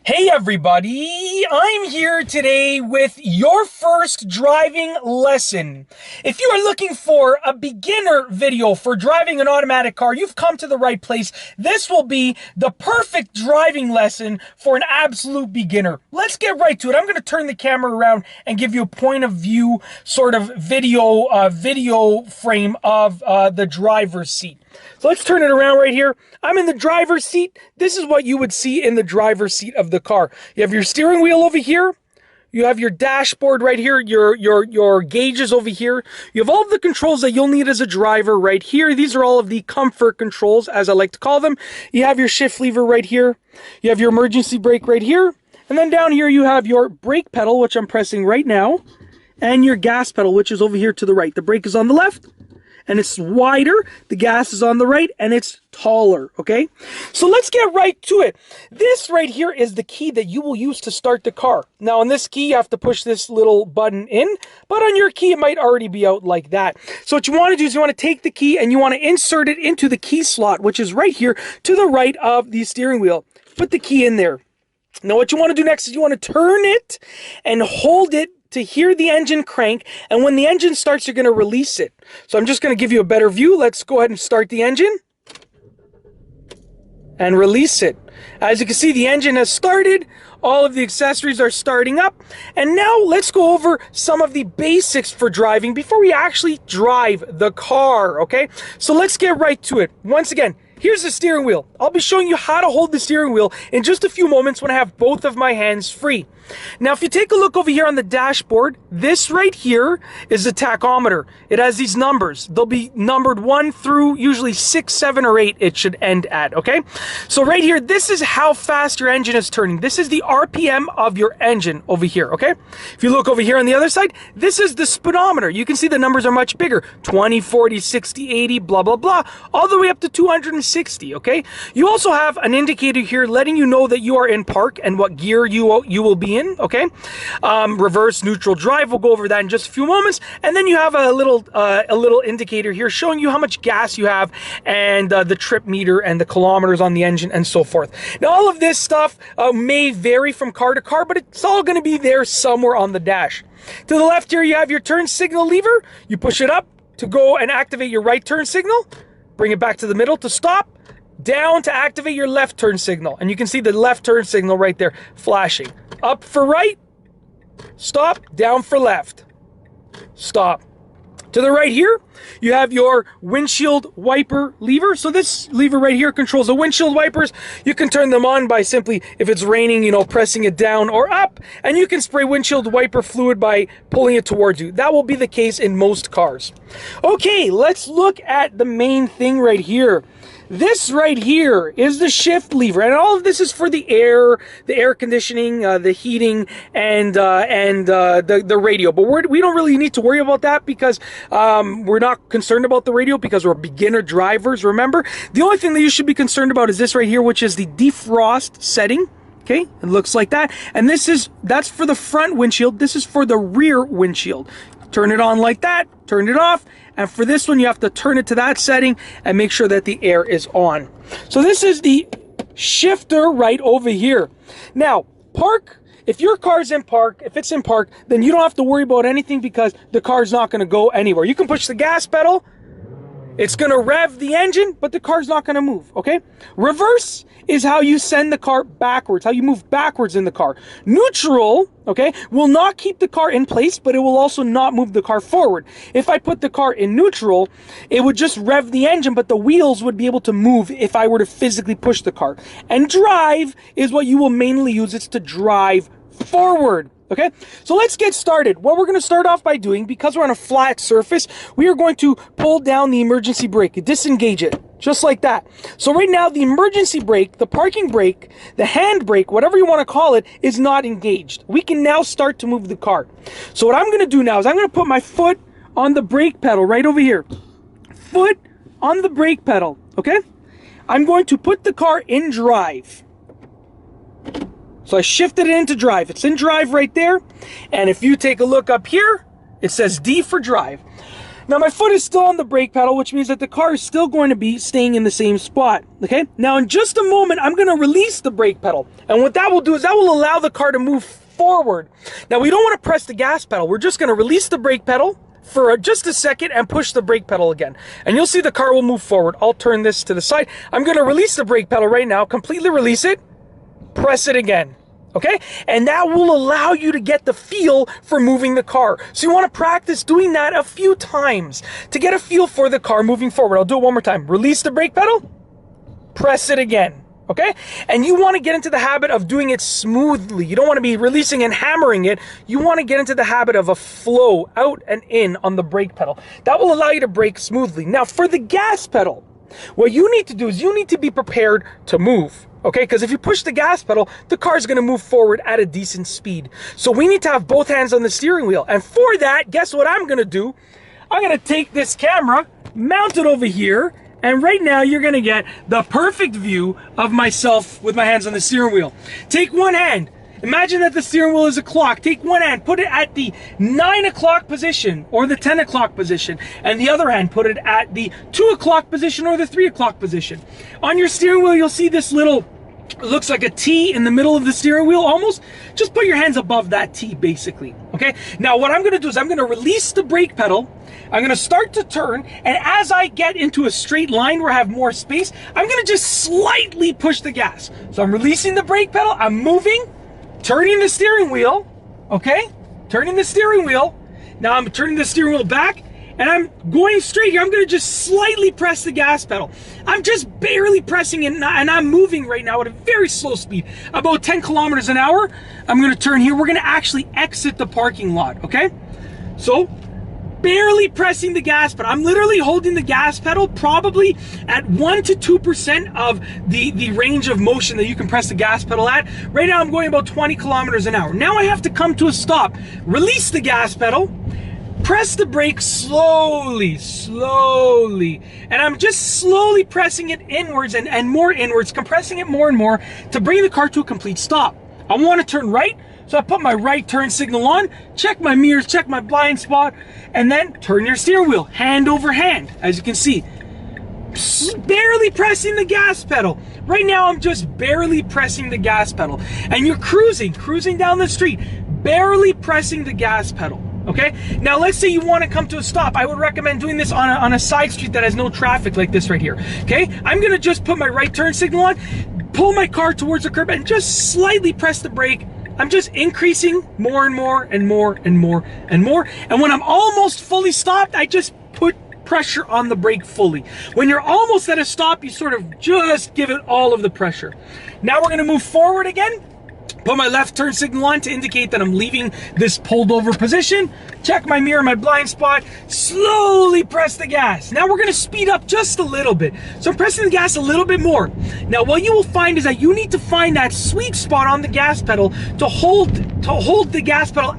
Hey everybody, I'm here today with your first driving lesson. If you are looking for a beginner video for driving an automatic car, you've come to the right place. This will be the perfect driving lesson for an absolute beginner. Let's get right to it. I'm going to turn the camera around and give you a point of view sort of video frame of the driver's seat. So let's turn it around right here. I'm in the driver's seat. This is what you would see in the driver's seat of the car. You have your steering wheel over here. You have your dashboard right here, your gauges over here. You have all of the controls that you'll need as a driver right here. These are all of the comfort controls, as I like to call them. You have your shift lever right here. You have your emergency brake right here. And then down here you have your brake pedal, which I'm pressing right now, and your gas pedal, which is over here to the right. The brake is on the left, and it's wider. The gas is on the right, and it's taller, okay? So let's get right to it. This right here is the key that you will use to start the car. Now, on this key, you have to push this little button in, but on your key, it might already be out like that. So what you want to do is you want to take the key, and you want to insert it into the key slot, which is right here to the right of the steering wheel. Put the key in there. Now, what you want to do next is you want to turn it and hold it to hear the engine crank, and when the engine starts, you're going to release it. So I'm just going to give you a better view. Let's go ahead and start the engine and release it. As you can see, the engine has started. All of the accessories are starting up. And now let's go over some of the basics for driving before we actually drive the car, okay? So let's get right to it. Once again, here's the steering wheel. I'll be showing you how to hold the steering wheel in just a few moments when I have both of my hands free. Now, if you take a look over here on the dashboard, this right here is the tachometer. It has these numbers. They'll be numbered 1 through usually 6, 7, or 8 it should end at, okay? So right here, this is how fast your engine is turning. This is the RPM of your engine over here, okay? If you look over here on the other side, this is the speedometer. You can see the numbers are much bigger. 20, 40, 60, 80, blah, blah, blah, all the way up to 260, okay? You also have an indicator here letting you know that you are in park and what gear you will be in, okay? Reverse, neutral, drive, we'll go over that in just a few moments. And then you have a little indicator here showing you how much gas you have and the trip meter and the kilometers on the engine and so forth. Now, all of this stuff may vary from car to car, but it's all going to be there somewhere on the dash. To the left here, you have your turn signal lever. You push it up to go and activate your right turn signal. Bring it back to the middle to stop. Down to activate your left turn signal. And you can see the left turn signal right there flashing. Up for right. Stop. Down for left. Stop. To the right here, you have your windshield wiper lever. So this lever right here controls the windshield wipers. You can turn them on by simply, if it's raining, pressing it down or up. And you can spray windshield wiper fluid by pulling it towards you. That will be the case in most cars. Okay, let's look at the main thing right here. This right here is the shift lever, and all of this is for the air conditioning, the heating, and the radio. But we don't really need to worry about that because we're not concerned about the radio because we're beginner drivers. Remember, the only thing that you should be concerned about is this right here, which is the defrost setting. Okay, it looks like that, and that's for the front windshield. This is for the rear windshield. Turn it on like that, turn it off, and for this one you have to turn it to that setting and make sure that the air is on. So this is the shifter right over here. Now, park, if your car's in park, if it's in park, then you don't have to worry about anything because the car's not going to go anywhere. You can push the gas pedal, it's going to rev the engine, but the car's not going to move, okay? Reverse is how you send the car backwards, how you move backwards in the car. Neutral, okay, will not keep the car in place, but it will also not move the car forward. If I put the car in neutral, it would just rev the engine, but the wheels would be able to move if I were to physically push the car. And drive is what you will mainly use. It's to drive forward. Okay, so let's get started. What we're going to start off by doing, because we're on a flat surface, we are going to pull down the emergency brake, disengage it, just like that. So right now, the emergency brake, the parking brake, the hand brake, whatever you want to call it, is not engaged. We can now start to move the car. So what I'm going to do now is I'm going to put my foot on the brake pedal right over here. Foot on the brake pedal, okay? I'm going to put the car in drive. So I shifted it into drive. It's in drive right there. And if you take a look up here, it says D for drive. Now my foot is still on the brake pedal, which means that the car is still going to be staying in the same spot, okay? Now in just a moment, I'm gonna release the brake pedal. And what that will do is that will allow the car to move forward. Now we don't wanna press the gas pedal. We're just gonna release the brake pedal for just a second and push the brake pedal again. And you'll see the car will move forward. I'll turn this to the side. I'm gonna release the brake pedal right now, completely release it, press it again. Okay? And that will allow you to get the feel for moving the car. So you want to practice doing that a few times to get a feel for the car moving forward. I'll do it one more time. Release the brake pedal, press it again. Okay? And you want to get into the habit of doing it smoothly. You don't want to be releasing and hammering it. You want to get into the habit of a flow out and in on the brake pedal. That will allow you to brake smoothly. Now for the gas pedal, what you need to do is you need to be prepared to move. Okay, because if you push the gas pedal, the car is going to move forward at a decent speed. So we need to have both hands on the steering wheel. And for that, guess what I'm going to do? I'm going to take this camera, mount it over here, and right now you're going to get the perfect view of myself with my hands on the steering wheel. Take one hand. Imagine that the steering wheel is a clock. Take one hand, put it at the 9 o'clock position or the 10 o'clock position, and the other hand, put it at the 2 o'clock position or the 3 o'clock position. On your steering wheel, you'll see this little, looks like a T in the middle of the steering wheel almost. Just put your hands above that T, basically. Okay? Now, what I'm going to do is I'm going to release the brake pedal. I'm going to start to turn, and as I get into a straight line where I have more space, I'm going to just slightly push the gas. So I'm releasing the brake pedal, I'm moving, turning the steering wheel, okay? Turning the steering wheel. Now I'm turning the steering wheel back, and I'm going straight here. I'm gonna just slightly press the gas pedal. I'm just barely pressing it, and I'm moving right now at a very slow speed, about 10 kilometers an hour. I'm gonna turn here. We're gonna actually exit the parking lot, okay? So, barely pressing the gas pedal. I'm literally holding the gas pedal probably at 1 to 2% of the range of motion that you can press the gas pedal at. Right now I'm going about 20 kilometers an hour. Now I have to come to a stop, release the gas pedal, press the brake slowly, and I'm just slowly pressing it inwards and more inwards, compressing it more and more to bring the car to a complete stop. I want to turn right, so I put my right turn signal on, check my mirrors, check my blind spot, and then turn your steering wheel, hand over hand, as you can see. Barely pressing the gas pedal. Right now I'm just barely pressing the gas pedal. And you're cruising down the street, barely pressing the gas pedal. Okay? Now let's say you want to come to a stop. I would recommend doing this on a side street that has no traffic like this right here. Okay? I'm going to just put my right turn signal on, pull my car towards the curb, and just slightly press the brake. I'm just increasing more and more and more and more and more. And when I'm almost fully stopped, I just put pressure on the brake fully. When you're almost at a stop, you sort of just give it all of the pressure. Now we're going to move forward again. Put my left turn signal on to indicate that I'm leaving this pulled over position. Check my mirror, my blind spot. Slowly press the gas. Now we're going to speed up just a little bit. So I'm pressing the gas a little bit more. Now what you will find is that you need to find that sweet spot on the gas pedal to hold the gas pedal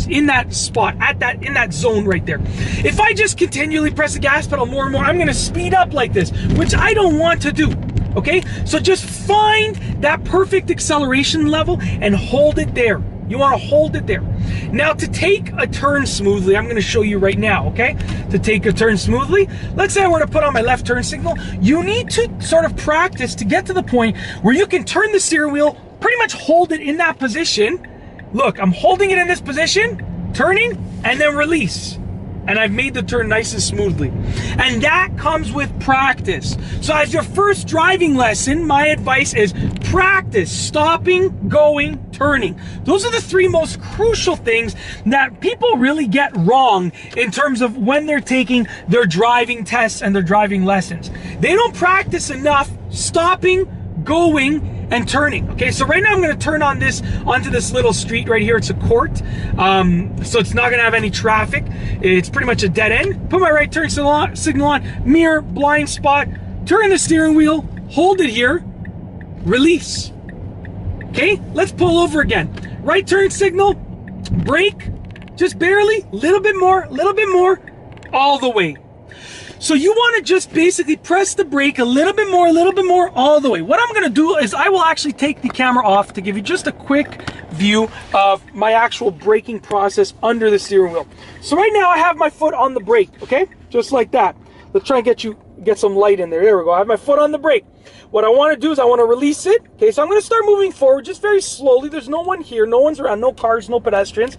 in that spot, in that zone right there. If I just continually press the gas pedal more and more, I'm going to speed up like this, which I don't want to do. Okay, so just find that perfect acceleration level and hold it there. You want to hold it there. Now to take a turn smoothly, I'm going to show you right now, okay? To take a turn smoothly, let's say I were to put on my left turn signal, you need to sort of practice to get to the point where you can turn the steering wheel, pretty much hold it in that position. Look, I'm holding it in this position, turning, and then release. And I've made the turn nice and smoothly. And that comes with practice. So as your first driving lesson, my advice is practice stopping, going, turning. Those are the three most crucial things that people really get wrong in terms of when they're taking their driving tests and their driving lessons. They don't practice enough stopping, going, and turning. Okay, so right now I'm going to turn onto this little street right here. It's a court, so it's not going to have any traffic. It's pretty much a dead end. Put my right turn signal on, mirror, blind spot, turn the steering wheel, hold it here, release. Okay, let's pull over again. Right turn signal, brake, just barely, little bit more, all the way. So you want to just basically press the brake a little bit more, all the way. What I'm going to do is I will actually take the camera off to give you just a quick view of my actual braking process under the steering wheel. So right now I have my foot on the brake, okay? Just like that. Let's try and get some light in there. There we go. I have my foot on the brake. What I want to do is I want to release it. Okay, so I'm going to start moving forward just very slowly. There's no one here, no one's around, no cars, no pedestrians.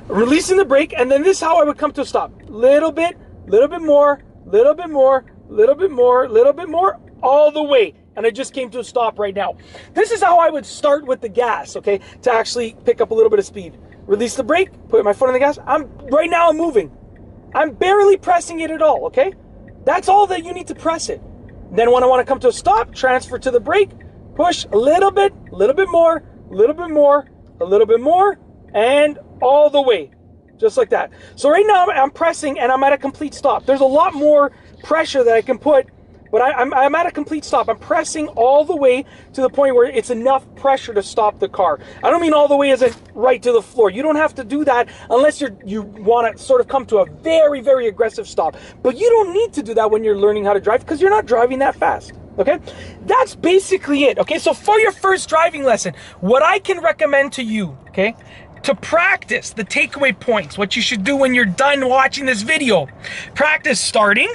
Releasing the brake, and then this is how I would come to a stop. Little bit more, little bit more, little bit more, little bit more, all the way. And I just came to a stop right now. This is how I would start with the gas, okay, to actually pick up a little bit of speed. Release the brake, put my foot on the gas. Right now I'm moving. I'm barely pressing it at all, okay? That's all that you need to press it. Then when I want to come to a stop, transfer to the brake, push a little bit more, a little bit more, a little bit more, and all the way. Just like that. So right now I'm pressing and I'm at a complete stop. There's a lot more pressure that I can put, but I'm at a complete stop. I'm pressing all the way to the point where it's enough pressure to stop the car. I don't mean all the way as in right to the floor. You don't have to do that unless you want to sort of come to a very, very aggressive stop. But you don't need to do that when you're learning how to drive because you're not driving that fast. Okay? That's basically it. Okay? So for your first driving lesson, what I can recommend to you, okay, to practice the takeaway points, what you should do when you're done watching this video: practice starting,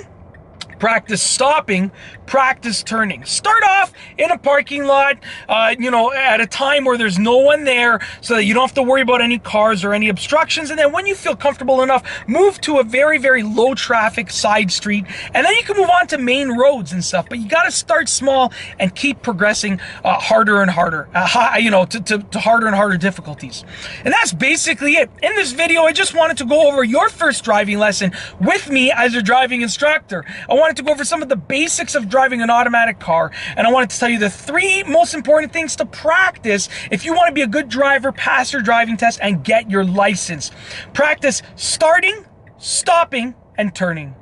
practice stopping, practice turning. Start off in a parking lot, at a time where there's no one there so that you don't have to worry about any cars or any obstructions. And then when you feel comfortable enough, move to a very, very low traffic side street. And then you can move on to main roads and stuff. But you got to start small and keep progressing harder and harder, to harder and harder difficulties. And that's basically it. In this video, I just wanted to go over your first driving lesson with me as your driving instructor. I wanted to go over some of the basics of driving an automatic car, and I wanted to tell you the 3 most important things to practice if you want to be a good driver, pass your driving test, and get your license. Practice starting, stopping, and turning.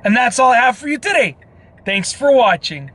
And that's all I have for you today. Thanks for watching.